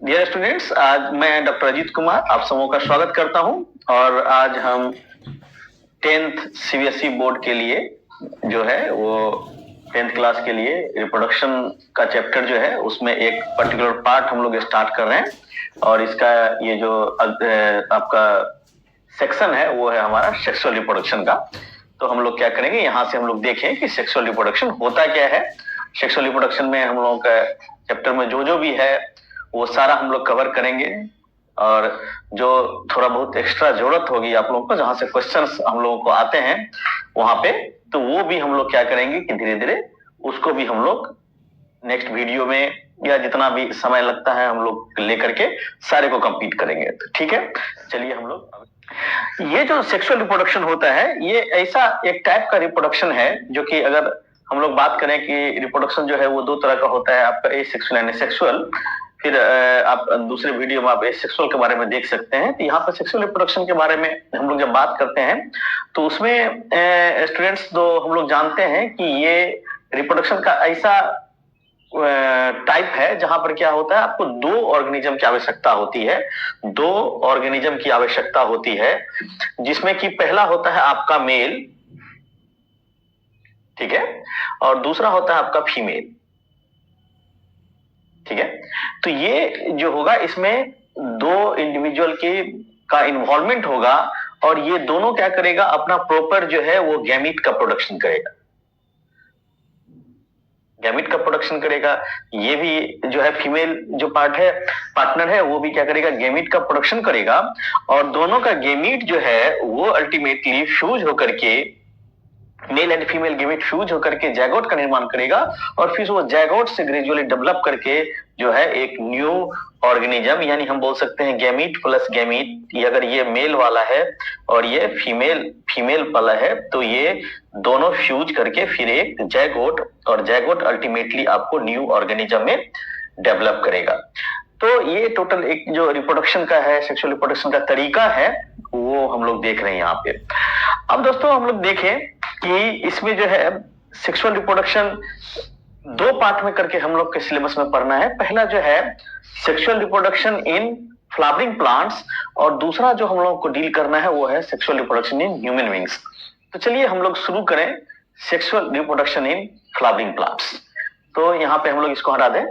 Dear students, आज मैं doctor Ajit Kumar आप सबों का स्वागत करता हूं और आज हम 10th सीबीएसई बोर्ड के लिए जो है वो 10th क्लास के लिए रिप्रोडक्शन का चैप्टर जो है उसमें एक पर्टिकुलर पार्ट हम लोग स्टार्ट कर रहे हैं और इसका ये जो आपका सेक्शन है वो है हमारा सेक्सुअल रिप्रोडक्शन का। तो हम लोग क्या करेंगे, यहाँ से हम लोग देखें कि सेक्सुअल रिप्रोडक्शन होता क्या है। सेक्सुअल रिप्रोडक्शन में हम लोगों का चैप्टर में जो जो भी है वो सारा हम लोग कवर करेंगे और जो थोड़ा बहुत एक्स्ट्रा जरूरत होगी आप लोगों को, जहां से क्वेश्चंस हम लोगों को आते हैं वहां पे, तो वो भी हम लोग क्या करेंगे कि धीरे धीरे उसको भी हम लोग नेक्स्ट वीडियो में या जितना भी समय लगता है हम लोग लेकर के सारे को कंप्लीट करेंगे। तो ठीक है, चलिए हम लोग ये जो सेक्सुअल रिप्रोडक्शन होता है ये ऐसा एक टाइप का रिप्रोडक्शन है जो कि अगर हम लोग बात करें कि रिप्रोडक्शन जो है वो दो तरह का होता है, आपका एसेक्सुअल एंड सेक्सुअल। फिर आप दूसरे वीडियो में आप एसेक्सुअल के बारे में देख सकते हैं। तो यहाँ पर सेक्सुअल रिप्रोडक्शन के बारे में हम लोग जब बात करते हैं तो उसमें स्टूडेंट्स दो हम लोग जानते हैं कि ये रिप्रोडक्शन का ऐसा टाइप है जहां पर क्या होता है, आपको दो ऑर्गेनिज्म की आवश्यकता होती है। दो ऑर्गेनिज्म की आवश्यकता होती है जिसमें कि पहला होता है आपका मेल, ठीक है, और दूसरा होता है आपका फीमेल, ठीक है। तो ये जो होगा इसमें दो इंडिविजुअल के का इन्वॉल्वमेंट होगा और ये दोनों क्या करेगा, अपना प्रॉपर जो है वो गैमीट का प्रोडक्शन करेगा, गैमीट का प्रोडक्शन करेगा। ये भी जो है फीमेल जो पार्ट है पार्टनर है वो भी क्या करेगा, गैमीट का प्रोडक्शन करेगा और दोनों का गैमीट जो है वो अल्टीमेटली फ्यूज होकर के male and female gamete fuse होकर के जैगोट का निर्माण करेगा और फिर वो जैगोट से ग्रेजुअली डेवलप करके जो है एक न्यू ऑर्गेनिज्म, यानी हम बोल सकते हैं गैमीट प्लस गैमीट। अगर ये मेल वाला है और ये फीमेल वाला है तो ये दोनों फ्यूज करके फिर एक जैगोट, और जैगोट अल्टीमेटली आपको न्यू ऑर्गेनिज्म में डेवलप करेगा। तो ये टोटल एक जो रिप्रोडक्शन का है, सेक्सुअल रिप्रोडक्शन का तरीका है वो हम लोग देख रहे हैं यहाँ पे। अब दोस्तों हम लोग देखें कि इसमें जो है सेक्सुअल रिप्रोडक्शन दो पार्ट में करके हम लोग के सिलेबस में पढ़ना है। पहला जो है sexual reproduction in flowering plants और दूसरा जो हम लोग को डील करना है वो है sexual reproduction in human beings. तो चलिए हम लोग शुरू करें sexual reproduction in flowering plants. तो यहाँ पे हम लोग इसको हटा दें।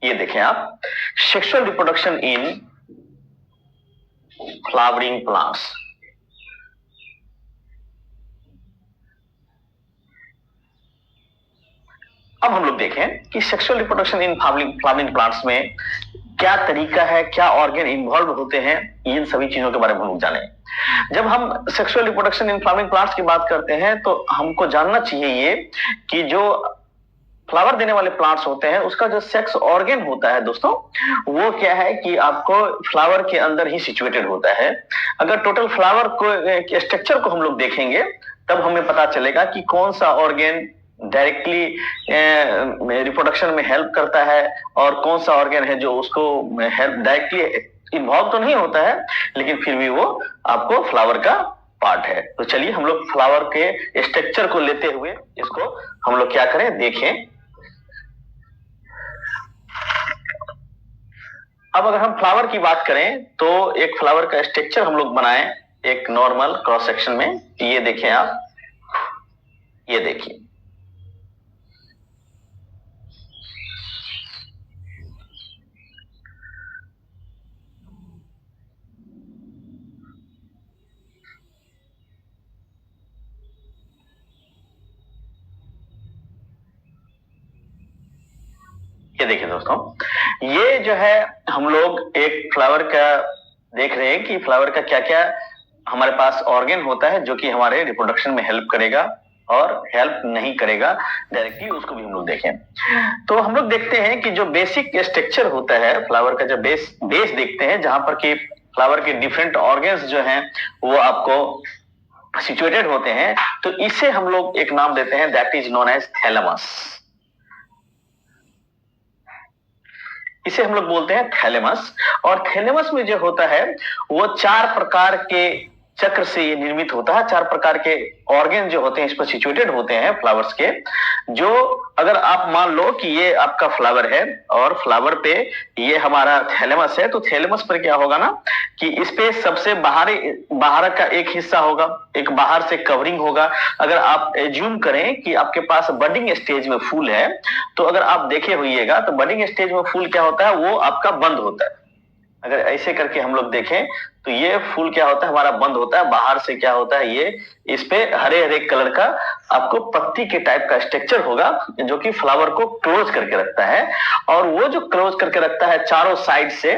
ये देखें आप, sexual reproduction in flowering plants. अब हम लोग देखें कि sexual reproduction in flowering plants में क्या तरीका है, क्या ऑर्गन इन्वॉल्व होते हैं, इन सभी चीजों के बारे में हम लोग जाने। जब हम sexual reproduction in flowering plants की बात करते हैं तो हमको जानना चाहिए ये कि जो फ्लावर देने वाले प्लांट्स होते हैं उसका जो सेक्स ऑर्गन होता है दोस्तों वो क्या है कि आपको फ्लावर के अंदर ही सिचुएटेड होता है। अगर टोटल फ्लावर को स्ट्रक्चर को हम लोग देखेंगे तब हमें पता चलेगा कि कौन सा ऑर्गन डायरेक्टली रिप्रोडक्शन में हेल्प करता है और कौन सा ऑर्गन है जो उसको हेल्प डायरेक्टली इन्वॉल्व तो नहीं होता है लेकिन फिर भी वो आपको फ्लावर का पार्ट है। तो चलिए हम लोग फ्लावर के स्ट्रक्चर को लेते हुए इसको हम लोग क्या करें, देखें। अब अगर हम फ्लावर की बात करें तो एक फ्लावर का स्ट्रक्चर हम लोग बनाएं एक नॉर्मल क्रॉस सेक्शन में। ये देखें आप, ये देखिए, ये देखिए दोस्तों, ये जो है हम लोग एक फ्लावर का देख रहे हैं कि फ्लावर का क्या क्या हमारे पास ऑर्गन होता है जो कि हमारे रिप्रोडक्शन में हेल्प करेगा और हेल्प नहीं करेगा डायरेक्टली, उसको भी हम लोग देखें। तो हम लोग देखते हैं कि जो बेसिक स्ट्रक्चर होता है फ्लावर का, जो बेस देखते हैं जहां पर कि फ्लावर के डिफरेंट ऑर्गन्स जो हैं वो आपको सिचुएटेड होते हैं। तो इसे हम लोग एक नाम देते हैं, that is known as thalamus. इसे हम लोग बोलते हैं थैलेमस। और थैलेमस में जो होता है वो चार प्रकार के चक्र से ये निर्मित होता है। 4 प्रकार के ऑर्गन जो होते हैं इस पर सिचुएटेड होते हैं फ्लावर्स के। जो अगर आप मान लो कि ये आपका फ्लावर है और फ्लावर पे ये हमारा थैलेमस है, तो थैलेमस पर क्या होगा ना कि इस पे सबसे बाहर का एक हिस्सा होगा, एक बाहर से कवरिंग होगा। अगर आप एज्यूम करें कि आपके पास बडिंग स्टेज में फूल है, तो अगर आप देखे होइएगा तो बडिंग स्टेज में फूल क्या होता है, वो आपका बंद होता है। अगर ऐसे करके हम लोग देखें तो ये फूल क्या होता है, हमारा बंद होता है। बाहर से क्या होता है, ये इस पे हरे हरे कलर का आपको पत्ती के टाइप का स्ट्रक्चर होगा जो कि फ्लावर को क्लोज करके रखता है। और वो जो क्लोज करके रखता है चारों साइड से,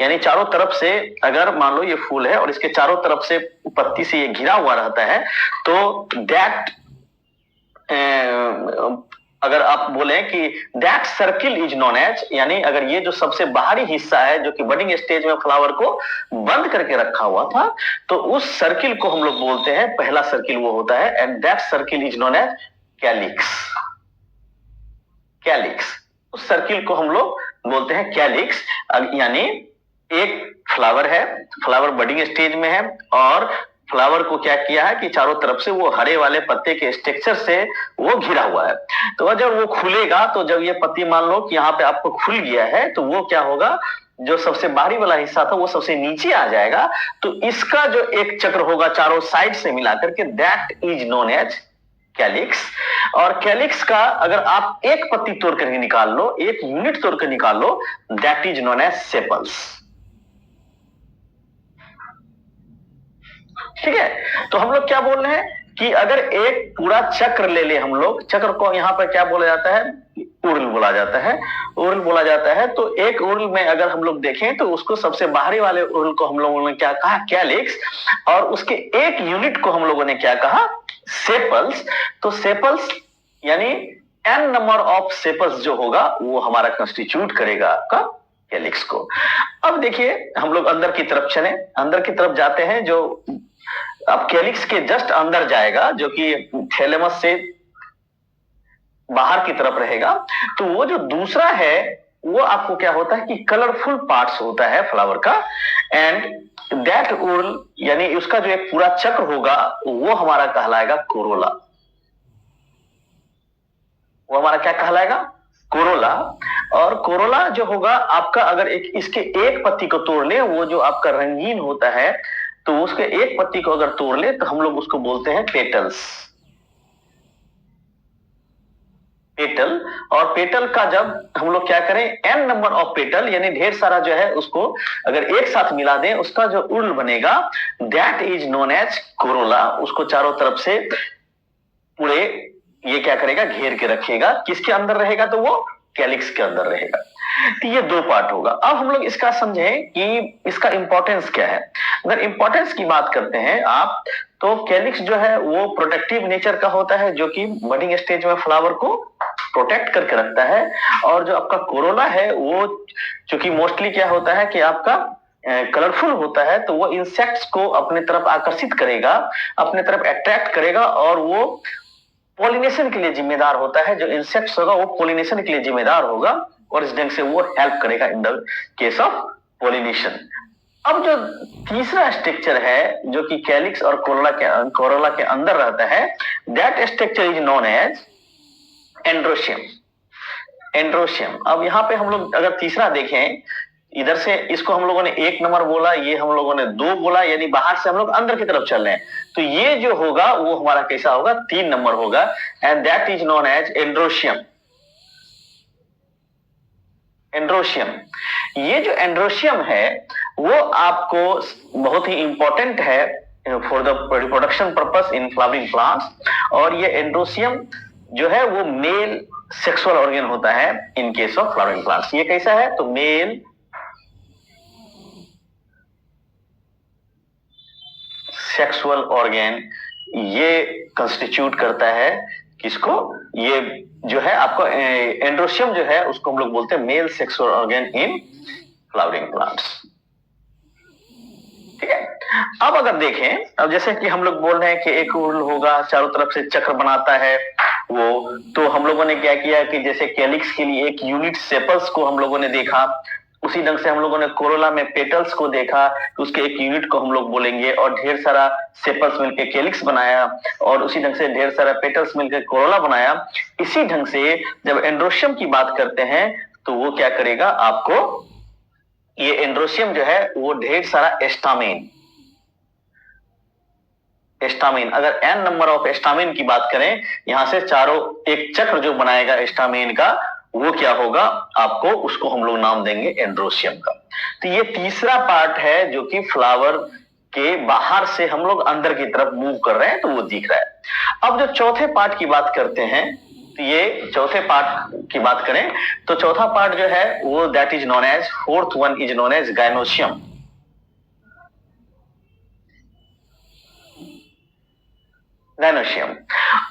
यानी चारों तरफ से, अगर मान लो ये फूल है और इसके चारों तरफ से पत्ती से ये घिरा हुआ रहता है, तो दैट अगर आप बोले कि that circle is known as, यानी अगर ये जो सबसे बाहरी हिस्सा है जो कि बडिंग स्टेज में फ्लावर को बंद करके रखा हुआ था, तो उस सर्किल को हम लोग बोलते हैं, पहला सर्किल वो होता है, and that circle is known as calyx. Calyx, उस सर्किल को हम लोग बोलते हैं कैलिक्स। यानी एक फ्लावर है, फ्लावर बडिंग स्टेज में है और फ्लावर को क्या किया है कि चारों तरफ से वो हरे वाले पत्ते के स्ट्रक्चर से वो घिरा हुआ है। तो जब वो खुलेगा, तो जब ये पत्ती मान लो कि यहाँ पे आपको खुल गया है, तो वो क्या होगा, जो सबसे बाहरी वाला हिस्सा था वो सबसे नीचे आ जाएगा। तो इसका जो एक चक्र होगा चारों साइड से मिलाकर के, that is known as calyx. और कैलिक्स का अगर आप एक पत्ती तोड़ करके निकाल लो, एक यूनिट तोड़ कर निकाल लो, that is known as sepals. ठीक है, तो हम लोग क्या बोल रहे हैं कि अगर एक पूरा चक्र ले ले हम लोग, चक्र को यहाँ पर क्या बोला जाता है, उर्ल बोला जाता है, उर्ल बोला जाता है। तो एक उर्ल में अगर हम लोग देखें तो उसको सबसे बाहरी वाले उर्ल को हम लोगों ने क्या कहा, कैलिक्स, और उसके एक यूनिट को हम लोगों ने क्या कहा, सेपल्स। तो सेपल्स यानी n नंबर ऑफ सेपल्स जो होगा वो हमारा कंस्टिट्यूट करेगा आपका कैलिक्स को। अब देखिए हम लोग अंदर की तरफ चले, अंदर की तरफ जाते हैं। जो अब कैलिक्स के जस्ट अंदर जाएगा, जो कि थैलेमस से बाहर की तरफ रहेगा, तो वो जो दूसरा है वो आपको क्या होता है कि कलरफुल पार्ट्स होता है फ्लावर का, एंड दैट उर्ल यानी उसका जो एक पूरा चक्र होगा वो हमारा कहलाएगा कोरोला। वो हमारा क्या कहलाएगा, कोरोला। और कोरोला जो होगा आपका, अगर इसके एक पत्ती को तोड़ ले, वो जो आपका रंगीन होता है, तो उसके एक पत्ती को अगर तोड़ ले तो हम लोग उसको बोलते हैं पेटल्स। पेटल। और पेटल का जब हम लोग क्या करें, n नंबर ऑफ पेटल यानी ढेर सारा जो है उसको अगर एक साथ मिला दें, उसका जो उर्ल बनेगा that is known as corolla. उसको चारों तरफ से पूरे ये क्या करेगा, घेर के रखेगा। किसके अंदर रहेगा, तो वो कैलिक्स के अंदर रहेगा। तो ये दो पार्ट होगा। अब हम लोग इसका समझें कि इसका इंपॉर्टेंस क्या है। अगर इंपॉर्टेंस की बात करते हैं आप, तो कैलिक्स जो है वो प्रोटेक्टिव नेचर का होता है, जो कि बडिंग स्टेज में फ्लावर को प्रोटेक्ट करके रखता है। और जो आपका कोरोला है वो चूंकि मोस्टली क्या होता है कि आपका कलरफुल होता है, तो वो इंसेक्ट्स को अपने तरफ आकर्षित करेगा, अपने तरफ अट्रैक्ट करेगा, और वो पॉलिनेशन के लिए जिम्मेदार होता है। जो इंसेक्ट्स होगा वो पॉलिनेशन के लिए जिम्मेदार होगा, और इस ढंग से वो हेल्प करेगा in the case of pollination. अब जो तीसरा स्ट्रक्चर है जो कि कैलिक्स और कोरोला के अंदर रहता है, that structure is known as androecium. Androecium. अब यहाँ पे हम लोग अगर तीसरा देखें, इधर से इसको हम लोगों ने 1 नंबर बोला, ये हम लोगों ने 2 बोला, यानी बाहर से हम लोग अंदर की तरफ चल रहे हैं। तो ये जो होगा वो हमारा कैसा होगा, 3 नंबर होगा, and that is known as androecium. Androecium. ये जो एंड्रोशियम है वो आपको बहुत ही इंपॉर्टेंट है for the reproduction purpose in flowering plants. और ये एंड्रोशियम जो है वो मेल सेक्सुअल ऑर्गन होता है in case of flowering plants. ये कैसा है, तो मेल सेक्सुअल ऑर्गन ये कंस्टिट्यूट करता है किसको, ये जो है आपको एंड्रोशियम जो है उसको हम लोग बोलते हैं male sexual organ in flowering plants. ठीक है। अब अगर देखें, अब जैसे कि हम लोग बोल रहे हैं कि एक उर्ल होगा चारों तरफ से चक्र बनाता है वो, तो हम लोगों ने क्या किया कि जैसे कैलिक्स के लिए एक यूनिट सेपल्स को हम लोगों ने देखा, उसी ढंग से हम लोगों ने कोरोला में पेटल्स को देखा, तो उसके एक यूनिट को हम लोग बोलेंगे, और ढेर सारा सेपल्स मिलकर कैलिक्स बनाया, और उसी ढंग से ढेर सारा पेटल्स मिलकर कोरोला बनाया। इसी ढंग से जब एंड्रोशियम की बात करते हैं तो वो क्या करेगा, आपको ये एंड्रोशियम जो है वो ढेर सारा एस्टामिन, अगर n नंबर ऑफ एस्टामिन की बात करें, यहां से चारों एक चक्र जो बनाएगा एस्टामिन का, वो क्या होगा आपको, उसको हम लोग नाम देंगे एंड्रोशियम का। तो ये तीसरा पार्ट है जो कि फ्लावर के बाहर से हम लोग अंदर की तरफ मूव कर रहे हैं, तो वो दिख रहा है। अब जो चौथे पार्ट की बात करते हैं, तो ये चौथे पार्ट की बात करें तो चौथा पार्ट जो है वो that is known as, fourth one is known as gynoecium. Gynoecium,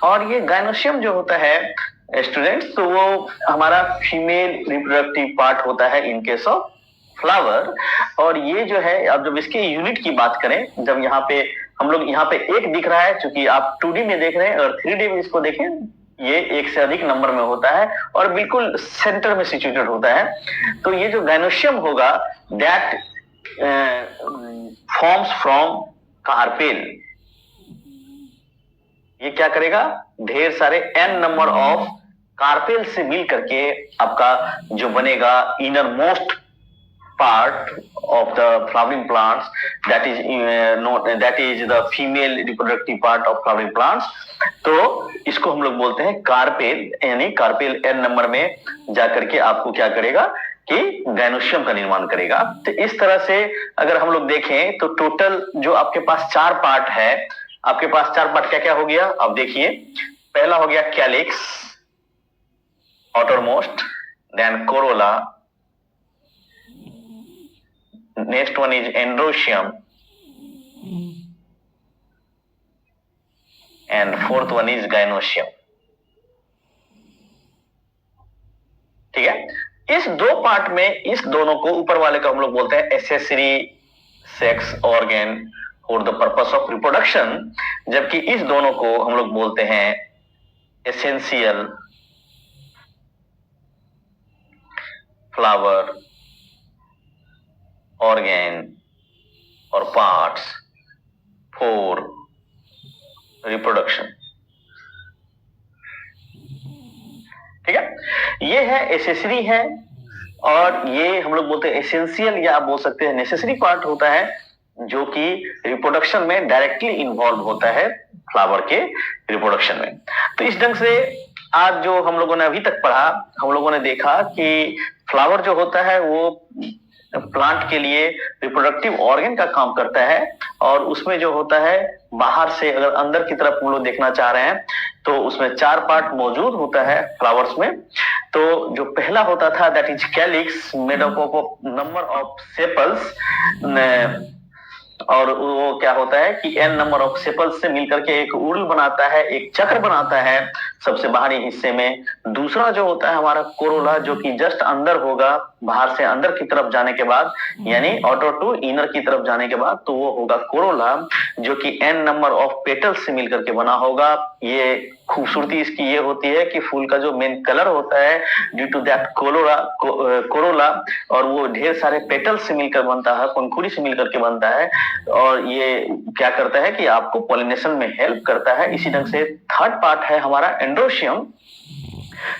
और ये गाइनोशियम जो होता है स्टूडेंट्स, तो वो हमारा फीमेल रिप्रोडक्टिव पार्ट होता है इन केस ऑफ फ्लावर। और ये जो है, अब जब इसके यूनिट की बात करें, जब यहाँ पे हम लोग यहाँ पे एक दिख रहा है, क्योंकि आप 2D में देख रहे हैं, और 3D में इसको देखें, ये एक से अधिक नंबर में होता है और बिल्कुल सेंटर में सिचुएटेड होता है। तो ये जो गाइनोशियम होगा दैट फॉर्म्स फ्रॉम कार्पेल, ये क्या करेगा, ढेर सारे n नंबर ऑफ कार्पेल से मिल करके आपका जो बनेगा inner most part of the flowering plants, that is the female reproductive part of flowering plants. तो इसको हम लोग बोलते हैं कार्पेल, यानी कार्पेल n नंबर में जाकर के आपको क्या करेगा कि गाइनोशियम का निर्माण करेगा। तो इस तरह से अगर हम लोग देखें तो टोटल जो आपके पास चार पार्ट है, आपके पास चार पार्ट क्या क्या हो गया, अब देखिए, पहला हो गया calyx outermost, then corolla, next one is androecium, and fourth one is gynoecium। ठीक है, इस दो पार्ट में, इस दोनों को, ऊपर वाले को हम लोग बोलते हैं accessory sex organ for the purpose of reproduction, जबकि इस दोनों को हम लोग बोलते हैं एसेंशियल फ्लावर ऑर्गन और पार्ट्स फॉर रिप्रोडक्शन। ठीक है, ये है एसेसरी है, और ये हम लोग बोलते हैं एसेंशियल, या आप बोल सकते हैं नेसेसरी पार्ट होता है, जो कि रिप्रोडक्शन में डायरेक्टली इन्वॉल्व होता है, फ्लावर के रिप्रोडक्शन में। तो इस ढंग से आज जो हम लोगों ने अभी तक पढ़ा, हम लोगों ने देखा कि फ्लावर जो होता है वो प्लांट के लिए रिप्रोडक्टिव ऑर्गन का काम करता है, और उसमें जो होता है बाहर से अगर अंदर की तरफ हम लोग देखना चाह रहे हैं तो उसमें चार पार्ट मौजूद होता है फ्लावर्स में। तो जो पहला होता था that is calyx, made up of number of sepals, और वो क्या होता है कि n नंबर ऑफ सेपल्स से मिलकर के एक उर्ल बनाता है, एक चक्र बनाता है सबसे बाहरी हिस्से में। दूसरा जो होता है हमारा कोरोला, जो कि जस्ट अंदर होगा, बाहर से अंदर की तरफ जाने के बाद, यानी आउटर टू इनर की तरफ जाने के बाद, तो वो होगा कोरोला, जो कि n नंबर ऑफ पेटल्स से मिलकर के बना होगा। ये खूबसूरती इसकी ये होती है कि फूल का जो मेन कलर होता है ड्यू टू दैट कोरोला, और वो ढेर सारे पेटल्स से मिलकर बनता है, पंखुड़ी से मिलकर के बनता है, और ये क्या करता है कि आपको पॉलिनेशन में हेल्प करता है। इसी ढंग से थर्ड पार्ट है हमारा एंड्रोशियम,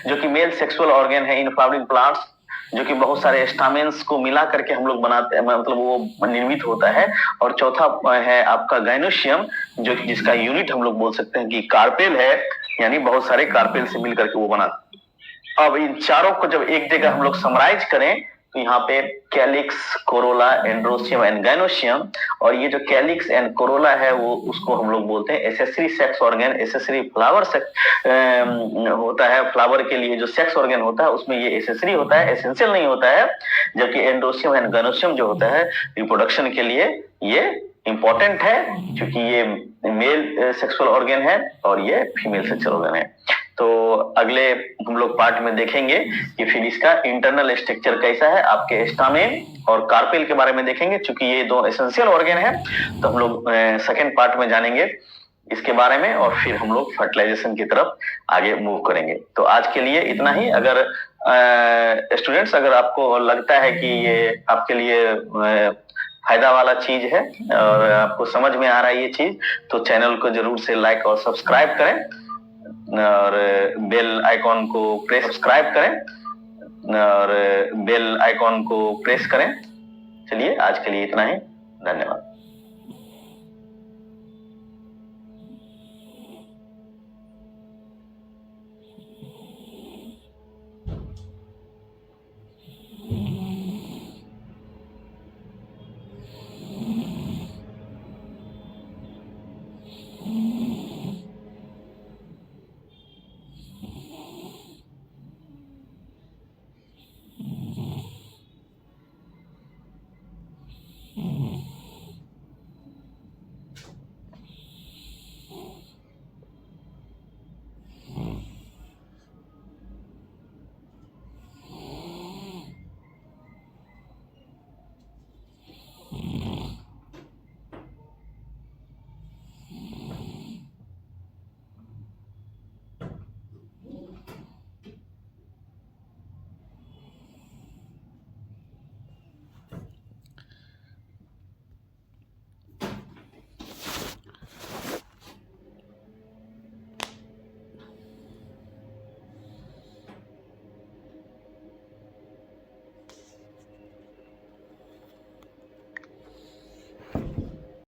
जो कि मेल सेक्सुअल ऑर्गन है इन फ्लावरिंग प्लांट्स, जो कि बहुत सारे स्टामेन्स को मिला करके हम लोग बनाते हैं, मतलब वो निर्मित होता है। और चौथा है आपका गाइनोशियम, जो कि जिसका यूनिट हम लोग बोल सकते हैं कि कार्पेल है, यानी बहुत सारे कार्पेल से मिलकर के वो बना। अब इन चारों को जब एक जगह हम लोग समराइज करें तो यहाँ पे calyx, Corolla, androecium and gynoecium, और ये जो कैलिक्स एंड कोरोला है वो उसको हम लोग बोलते हैं accessory sex organ, accessory flower होता है। फ्लावर के लिए जो सेक्स ऑर्गन होता है उसमें ये एसेसरी होता है, एसेंशियल नहीं होता है, जबकि एंड्रोशियम एंड गाइनोशियम जो होता है रिप्रोडक्शन के लिए ये इंपॉर्टेंट है, क्योंकि ये मेल सेक्सुअल ऑर्गन है और ये फीमेल सेक्सुअल ऑर्गन है। तो अगले हम लोग पार्ट में देखेंगे कि फिर इसका इंटरनल स्ट्रक्चर कैसा है, आपके स्टामेन और कार्पेल के बारे में देखेंगे। चूंकि ये दो एसेंशियल ऑर्गन है तो हम लोग सेकेंड पार्ट में जानेंगे इसके बारे में, और फिर हम लोग फर्टिलाइजेशन की तरफ आगे मूव करेंगे। तो आज के लिए इतना ही। अगर स्टूडेंट्स, अगर आपको लगता है कि ये आपके लिए फायदा वाला चीज है और आपको समझ में आ रहा है ये चीज, तो चैनल को जरूर से लाइक और सब्सक्राइब करें और बेल आइकॉन को सब्सक्राइब करें और बेल आइकॉन को प्रेस करें। चलिए आज के लिए इतना ही, धन्यवाद।